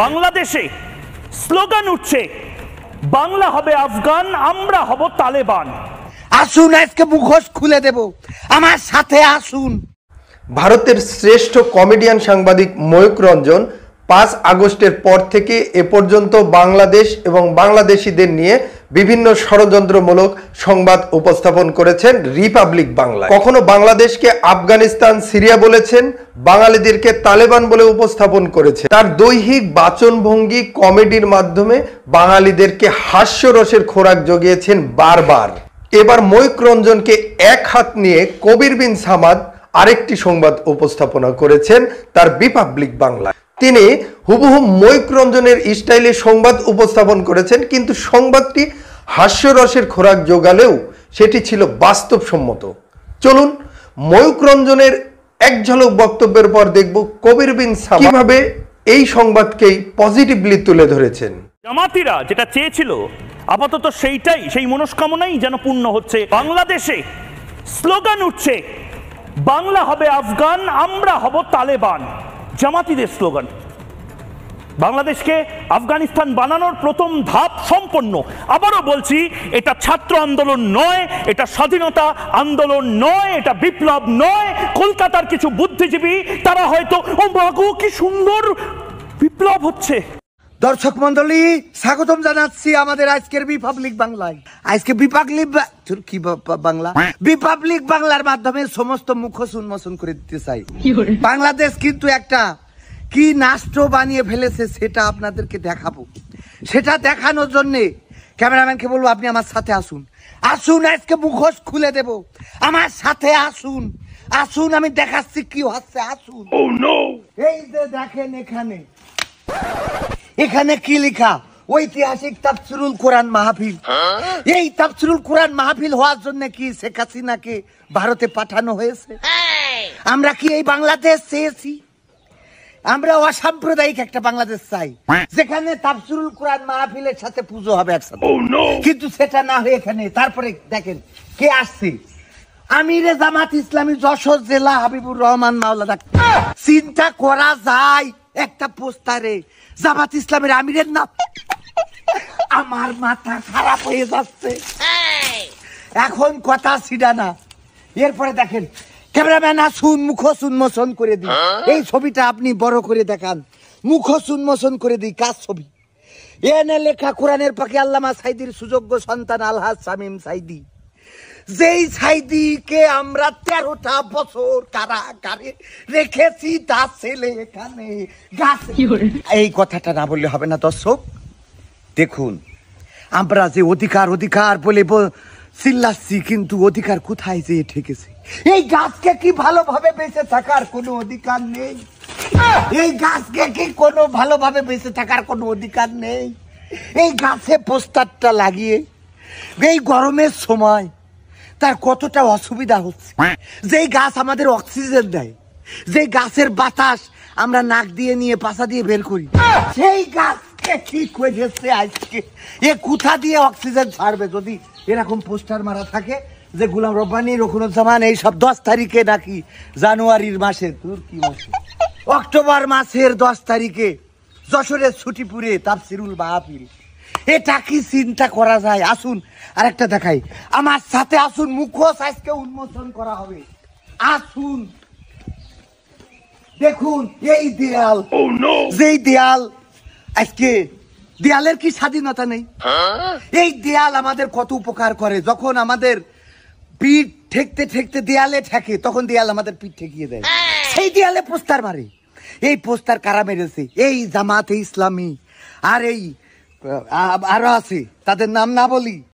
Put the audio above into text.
বাংলাদেশে স্লোগান উঠছে, বাংলা হবে আফগান, আমরা হব তালেবান। আসুন আজকে মুখোশ খুলে দেব, আমার সাথে আসুন। ভারতের শ্রেষ্ঠ কমেডিয়ান সাংবাদিক ময়ূক রঞ্জন 5 আগস্টের পর থেকে এ পর্যন্ত বাংলাদেশ এবং বাংলাদেশিদের নিয়ে বিভিন্ন ষড়যন্ত্রমূলক সংবাদ উপস্থাপন করেছেন রিপাবলিক বাংলা। কখনো বাংলাদেশকে আফগানিস্তান, সিরিয়া বলেছেন, বাঙালিদেরকে তালেবান বলে উপস্থাপন করেছে। তার দৈহিক বাচনভঙ্গি কমেডির মাধ্যমে বাঙালিদেরকে হাস্যরসের খোরাক জুগিয়েছেন বারবার। এবার ময়ূক রঞ্জনকে এক হাত নিয়ে কবির বিন সামাদ আরেকটি সংবাদ উপস্থাপনা করেছেন তার রিপাবলিক বাংলা। তিনি হুবহু ময়ূক রঞ্জনের স্টাইলে সংবাদ উপস্থাপন করেছেন, কিন্তু সংবাদটি হাস্যরসের খোরাক জোগালেও সেটি ছিল বাস্তবসম্মত। চলুন ময়ূক রঞ্জনের এক ঝলক বক্তব্যের পর দেখব কবির বিন সামাদ কিভাবে এই সংবাদকেই পজিটিভলি তুলে ধরেছেন। জামাতিরা যেটা চেয়েছিল আপাতত সেই মনস্কামনাই যেন পূর্ণ হচ্ছে। বাংলাদেশে স্লোগান উঠছে, বাংলা হবে আফগান, আমরা হব তালেবান। জামাতিদের স্লোগান। বাংলাদেশকে আফগানিস্তান বানানোর প্রথম ধাপ সম্পন্ন। আবারও বলছি, এটা ছাত্র আন্দোলন নয়, এটা স্বাধীনতা আন্দোলন নয়, এটা বিপ্লব নয়। কলকাতার কিছু বুদ্ধিজীবী তারা হয়তো ও বাগো কি সুন্দর বিপ্লব হচ্ছে। দর্শক মন্ডলী, স্বাগতম জানাচ্ছি আমাদের আজকের রিপাবলিক বাংলায়। আজকে রিপাবলিক বাংলার মাধ্যমে সমস্ত মুখোশ উন্মোচন করে দিতে চাই। বাংলাদেশ কিন্তু একটা কি নাষ্ট বানিয়ে ফেলেছে সেটা আপনাদেরকে দেখাবো। সেটা দেখানোর জন্য ক্যামেরাম্যানকে বলবো, আপনি আমার সাথে আসুন। আসুন আজকে মুখোশ খুলে দেব, আমার সাথে আসুন। আসুন আমি দেখাচ্ছি কি হচ্ছে, আসুন। এই যে দেখেন, এখানে কি লেখা, ঐতিহাসিক তাফসিরুল কোরআন মাহফিল। এই তাফসিরুল কোরআন মাহফিল হওয়ার জন্য কি শেখ হাসিনাকে ভারতে পাঠানো হয়েছে? আমরা কি এই বাংলাদেশ চেয়েছি? আমরা অসাম্প্রদায়িক একটা বাংলাদেশ চাই, যেখানে তাফসিরুল কোরআন মাহফিলের সাথে পুজো হবে একসাথে। কিন্তু সেটা না হয়ে এখানে তারপরে দেখেন কে আসছে, আমিরে জামাত ইসলামী যশোর জেলা হাবিবুর রহমান মাওলানা। চিন্তা করা যায় একটা পোস্টারে জামাত ইসলামের আমিরের নাম। আমার মাথা খারাপ হয়ে যাচ্ছে। এখন কথা ছিড়া না। এরপরে দেখেন, ক্যামেরাম্যান আসুন মুখোশ উন্মোচন করে দিই। এই ছবিটা আপনি বড় করে দেখান, মুখোশ উন্মোচন করে দিই। কার ছবি? এনে লেখা কোরআনের পাখি আল্লামা সাইদির সুযোগ্য সন্তান আলহাজ শামীম সাইদি। যেই সাইদিকে আমরা 13টা বছর কারাগারে রেখেছি, তার ছেলে এখানে এই কথাটা না বললে হবে না। দর্শক দেখুন, আমরা যে অধিকার বলে চিল্লাচ্ছি, কিন্তু অধিকার কোথায় যে ঠেকেছে? এই গাছকে কি ভালোভাবে বেঁচে থাকার কোনো অধিকার নেই? এই গাছকে কি কোনো ভালোভাবে বেঁচে থাকার কোনো অধিকার নেই? এই গাছে পোস্টারটা লাগিয়ে এই গরমের সময় তার কতটা অসুবিধা হচ্ছে। যেই গাছ আমাদের অক্সিজেন দেয়, যেই গাছের বাতাস আমরা নাক দিয়ে নিয়ে পাশা দিয়ে বের করি, সেই গাছকে ঠিক করেছে আজকে। এ কোথা দিয়ে অক্সিজেন ছাড়বে যদি এরকম পোস্টার মারা থাকে যে গোলাম রব্বানী, রকুনুজ্জামান এইসব 10 তারিখে নাকি জানুয়ারির মাসে, অক্টোবর মাসের 10 তারিখে যশোরের ছুটিপুরে তাফসিরুল মাহফিল। এটা কি চিন্তা করা যায়? আসুন আরেকটা দেখাই, আমার সাথে আসুন। মুখোশ আজকে উন্মোচন করা হবে। আসুন দেখুন এই দেয়াল, যেই দেয়াল আজকে, দেয়ালের কি স্বাধীনতা নেই? এই দেয়াল আমাদের কত উপকার করে। যখন আমাদের পিঠ ঠেকতে দেয়ালে ঠেকে, তখন দেয়াল আমাদের পিঠ ঠেকিয়ে দেয়। সেই দেয়ালে পোস্টার মারে। এই পোস্টার কারা মেরেছে? এই জামাতে ইসলামী আর এই আরো আছে, তাদের নাম না বলি।